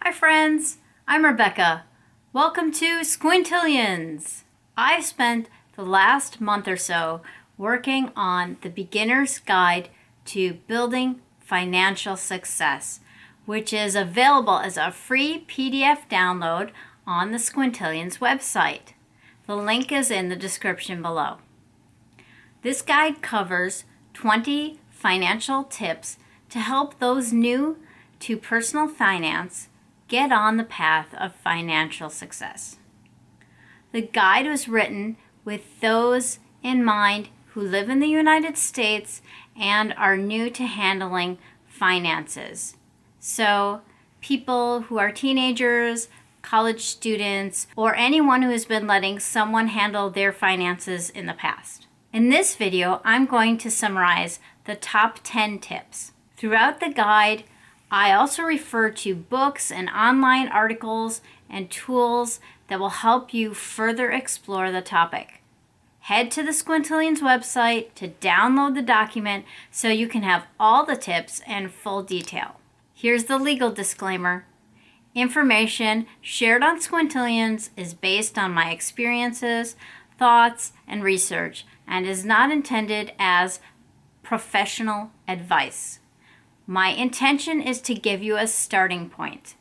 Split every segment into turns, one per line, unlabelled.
Hi friends, I'm Rebecca. Welcome to Squintillions. I've spent the last month or so working on the beginner's guide to building financial success, which is available as a free PDF download on the Squintillions website. The link is in the description below. This guide covers 20 financial tips to help those new to personal finance get on the path of financial success. The guide was written with those in mind who live in the United States and are new to handling finances. So, people who are teenagers, college students, or anyone who has been letting someone handle their finances in the past. In this video, I'm going to summarize the top 10 tips. Throughout the guide, I also refer to books and online articles and tools that will help you further explore the topic. Head to the Squintillions website to download the document so you can have all the tips and full detail. Here's the legal disclaimer. Information shared on Squintillions is based on my experiences, thoughts, and research and is not intended as professional advice. My intention is to give you a starting point.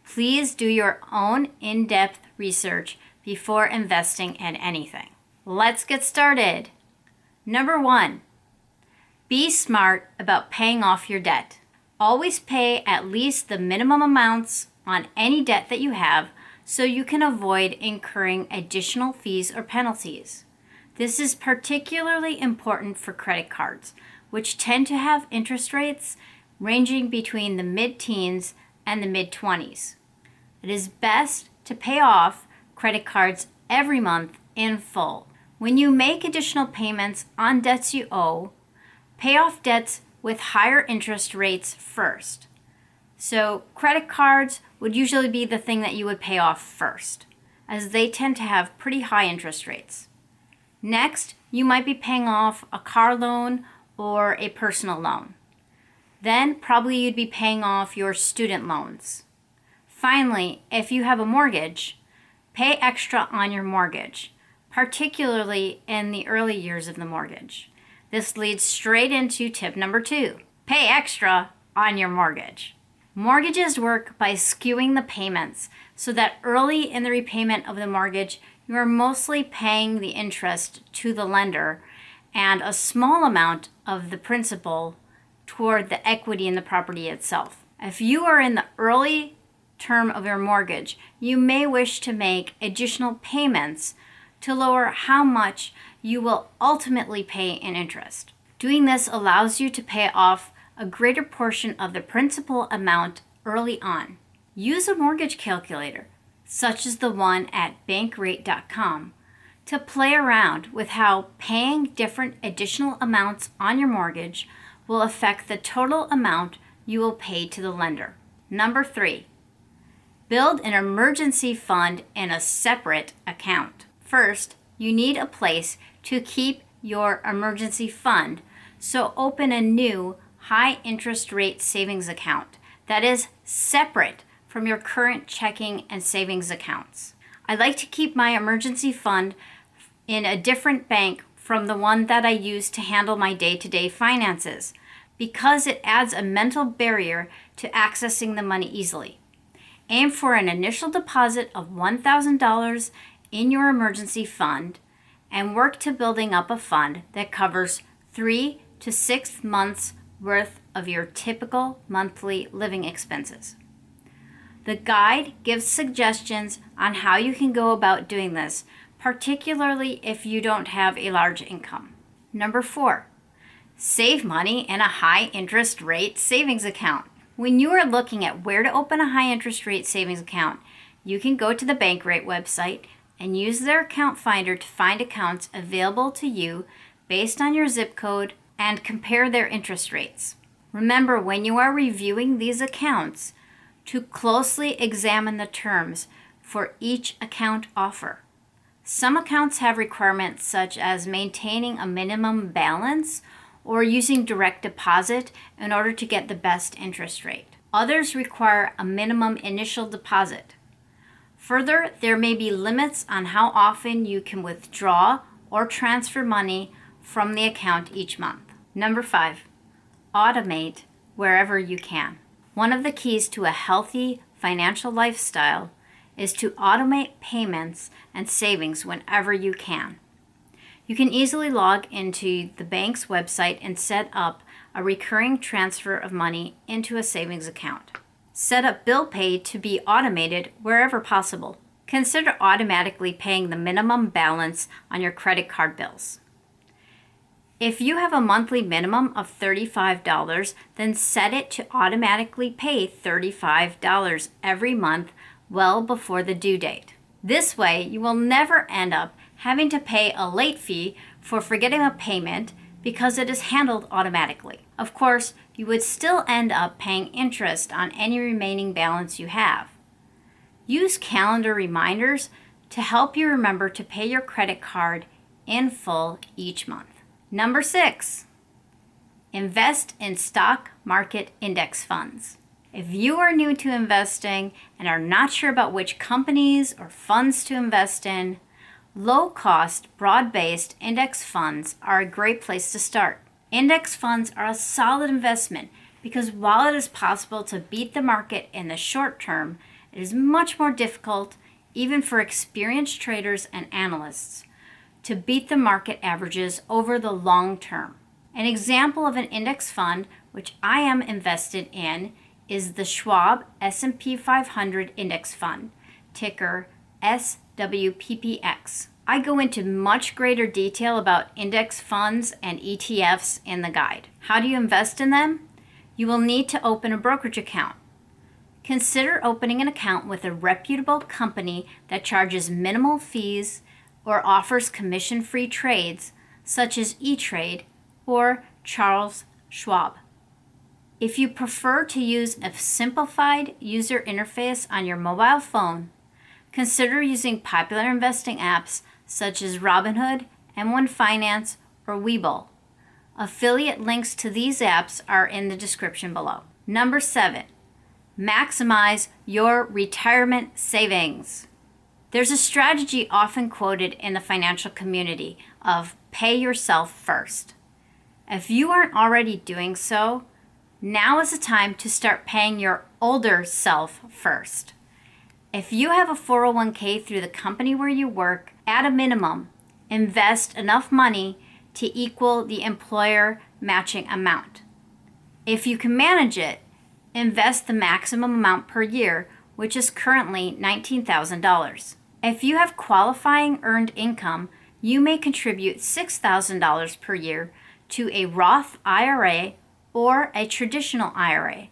Please do your own in-depth research before investing in anything. Let's get started. Number 1, be smart about paying off your debt. Always pay at least the minimum amounts on any debt that you have so you can avoid incurring additional fees or penalties. This is particularly important for credit cards, which tend to have interest rates ranging between the mid-teens and the mid-20s. It is best to pay off credit cards every month in full. When you make additional payments on debts you owe, pay off debts with higher interest rates first. So credit cards would usually be the thing that you would pay off first, as they tend to have pretty high interest rates. Next, you might be paying off a car loan or a personal loan. Then probably you'd be paying off your student loans. Finally, if you have a mortgage, pay extra on your mortgage, particularly in the early years of the mortgage. This leads straight into tip number 2, pay extra on your mortgage. Mortgages work by skewing the payments so that early in the repayment of the mortgage, you are mostly paying the interest to the lender and a small amount of the principal toward the equity in the property itself. If you are in the early term of your mortgage, you may wish to make additional payments to lower how much you will ultimately pay in interest. Doing this allows you to pay off a greater portion of the principal amount early on. Use a mortgage calculator, such as the one at bankrate.com, to play around with how paying different additional amounts on your mortgage will affect the total amount you will pay to the lender. Number 3, build an emergency fund in a separate account. First, you need a place to keep your emergency fund, so open a new high interest rate savings account that is separate from your current checking and savings accounts. I like to keep my emergency fund in a different bank from the one that I use to handle my day-to-day finances because it adds a mental barrier to accessing the money easily. Aim for an initial deposit of $1,000 in your emergency fund and work to building up a fund that covers 3 to 6 months worth of your typical monthly living expenses. The guide gives suggestions on how you can go about doing this, particularly if you don't have a large income. Number 4, save money in a high interest rate savings account. When you are looking at where to open a high interest rate savings account, you can go to the Bankrate website and use their account finder to find accounts available to you based on your zip code and compare their interest rates. Remember, when you are reviewing these accounts, to closely examine the terms for each account offer. Some accounts have requirements such as maintaining a minimum balance or using direct deposit in order to get the best interest rate. Others require a minimum initial deposit. Further, there may be limits on how often you can withdraw or transfer money from the account each month. Number 5, automate wherever you can. One of the keys to a healthy financial lifestyle is to automate payments and savings whenever you can. You can easily log into the bank's website and set up a recurring transfer of money into a savings account. Set up bill pay to be automated wherever possible. Consider automatically paying the minimum balance on your credit card bills. If you have a monthly minimum of $35, then set it to automatically pay $35 every month well before the due date. This way, you will never end up having to pay a late fee for forgetting a payment because it is handled automatically. Of course, you would still end up paying interest on any remaining balance you have. Use calendar reminders to help you remember to pay your credit card in full each month. Number 6, invest in stock market index funds. If you are new to investing and are not sure about which companies or funds to invest in, low-cost, broad-based index funds are a great place to start. Index funds are a solid investment because while it is possible to beat the market in the short term, it is much more difficult, even for experienced traders and analysts, to beat the market averages over the long term. An example of an index fund which I am invested in is the Schwab S&P 500 Index Fund, ticker SWPPX. I go into much greater detail about index funds and ETFs in the guide. How do you invest in them? You will need to open a brokerage account. Consider opening an account with a reputable company that charges minimal fees or offers commission-free trades such as E-Trade or Charles Schwab. If you prefer to use a simplified user interface on your mobile phone, consider using popular investing apps such as Robinhood, M1 Finance, or Webull. Affiliate links to these apps are in the description below. Number 7, maximize your retirement savings. There's a strategy often quoted in the financial community of pay yourself first. If you aren't already doing so, now is the time to start paying your older self first. If you have a 401k through the company where you work, at a minimum, invest enough money to equal the employer matching amount. If you can manage it, invest the maximum amount per year, which is currently $19,000. If you have qualifying earned income, you may contribute $6,000 per year to a Roth IRA or a traditional IRA.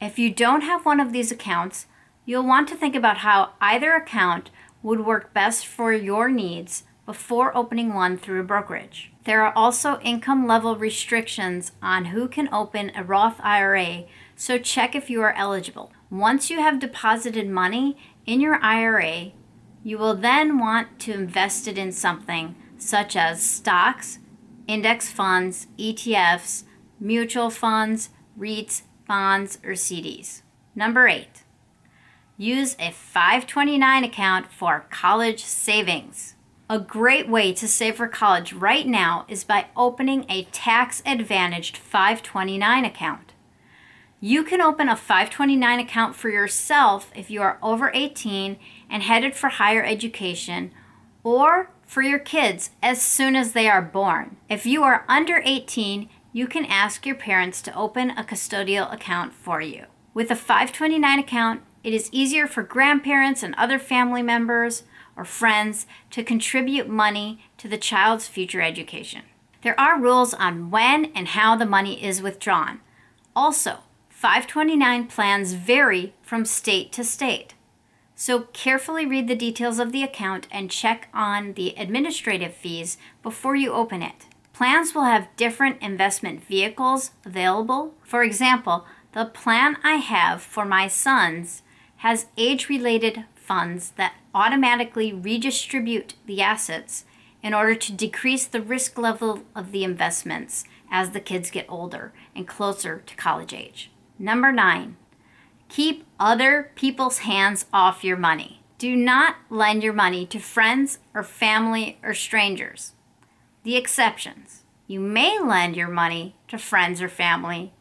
If you don't have one of these accounts, you'll want to think about how either account would work best for your needs before opening one through a brokerage. There are also income level restrictions on who can open a Roth IRA, so check if you are eligible. Once you have deposited money in your IRA, you will then want to invest it in something such as stocks, index funds, ETFs, mutual funds, REITs, bonds, or CDs. Number 8, use a 529 account for college savings. A great way to save for college right now is by opening a tax-advantaged 529 account. You can open a 529 account for yourself if you are over 18 and headed for higher education, or for your kids as soon as they are born. If you are under 18, you can ask your parents to open a custodial account for you. With a 529 account, it is easier for grandparents and other family members or friends to contribute money to the child's future education. There are rules on when and how the money is withdrawn. Also, 529 plans vary from state to state. So carefully read the details of the account and check on the administrative fees before you open it. Plans will have different investment vehicles available. For example, the plan I have for my sons has age-related funds that automatically redistribute the assets in order to decrease the risk level of the investments as the kids get older and closer to college age. Number 9, Keep other people's hands off your money. Do not lend your money to friends or family or strangers. The exceptions. You may lend your money to friends or family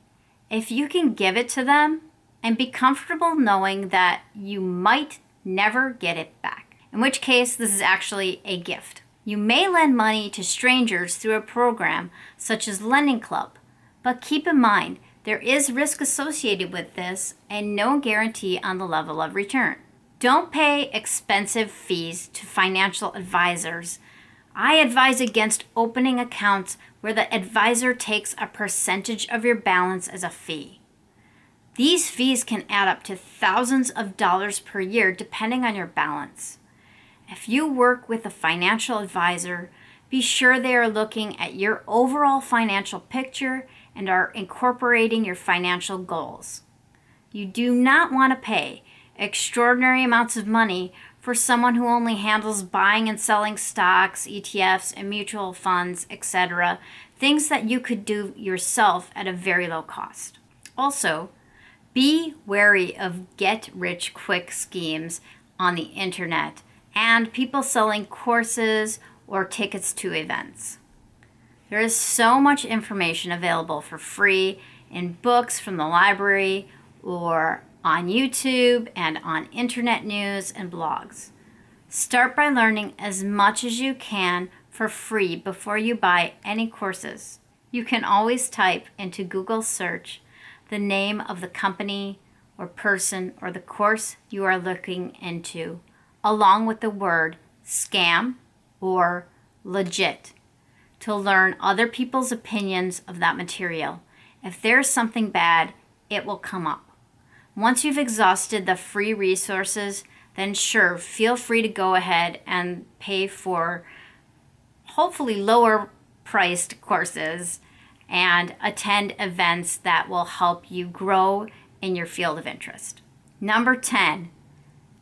if you can give it to them and be comfortable knowing that you might never get it back, in which case this is actually a gift. You may lend money to strangers through a program such as Lending Club, but keep in mind there is risk associated with this and no guarantee on the level of return. Don't pay expensive fees to financial advisors. I advise against opening accounts where the advisor takes a percentage of your balance as a fee. These fees can add up to thousands of dollars per year depending on your balance. If you work with a financial advisor, be sure they are looking at your overall financial picture and are incorporating your financial goals. You do not want to pay extraordinary amounts of money for someone who only handles buying and selling stocks, ETFs, and mutual funds, etc., things that you could do yourself at a very low cost. Also, be wary of get-rich-quick schemes on the internet and people selling courses or tickets to events. There is so much information available for free in books from the library or on YouTube and on internet news and blogs. Start by learning as much as you can for free before you buy any courses. You can always type into Google search the name of the company or person or the course you are looking into, along with the word scam or legit, to learn other people's opinions of that material. If there's something bad, it will come up. Once you've exhausted the free resources, then sure, feel free to go ahead and pay for hopefully lower priced courses and attend events that will help you grow in your field of interest. Number 10,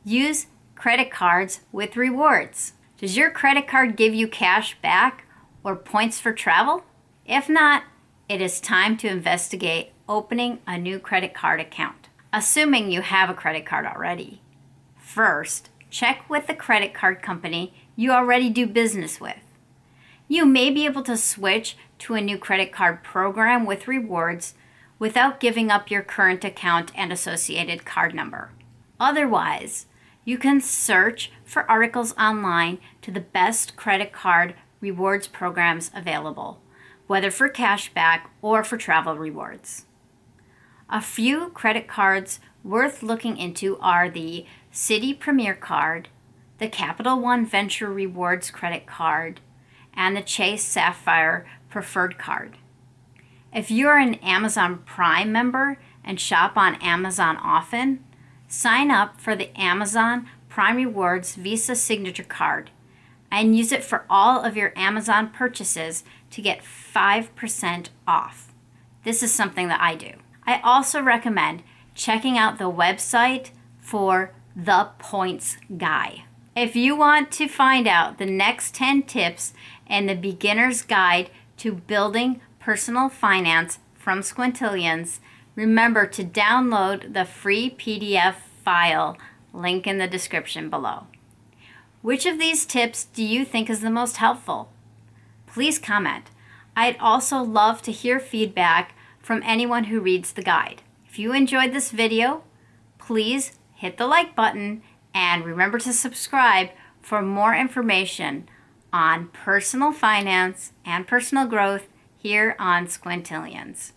use credit cards with rewards. Does your credit card give you cash back or points for travel? If not, it is time to investigate opening a new credit card account, assuming you have a credit card already. First, check with the credit card company you already do business with. You may be able to switch to a new credit card program with rewards without giving up your current account and associated card number. Otherwise, you can search for articles online to the best credit card rewards programs available, whether for cashback or for travel rewards. A few credit cards worth looking into are the Citi Premier Card, the Capital One Venture Rewards Credit Card, and the Chase Sapphire Preferred Card. If you're an Amazon Prime member and shop on Amazon often, sign up for the Amazon Prime Rewards Visa Signature Card and use it for all of your Amazon purchases to get 5% off. This is something that I do. I also recommend checking out the website for The Points Guy. If you want to find out the next 10 tips in the Beginner's Guide to Building Personal Finance from Squintillions, remember to download the free PDF file, link in the description below. Which of these tips do you think is the most helpful? Please comment. I'd also love to hear feedback from anyone who reads the guide. If you enjoyed this video, please hit the like button and remember to subscribe for more information on personal finance and personal growth here on Squintillions.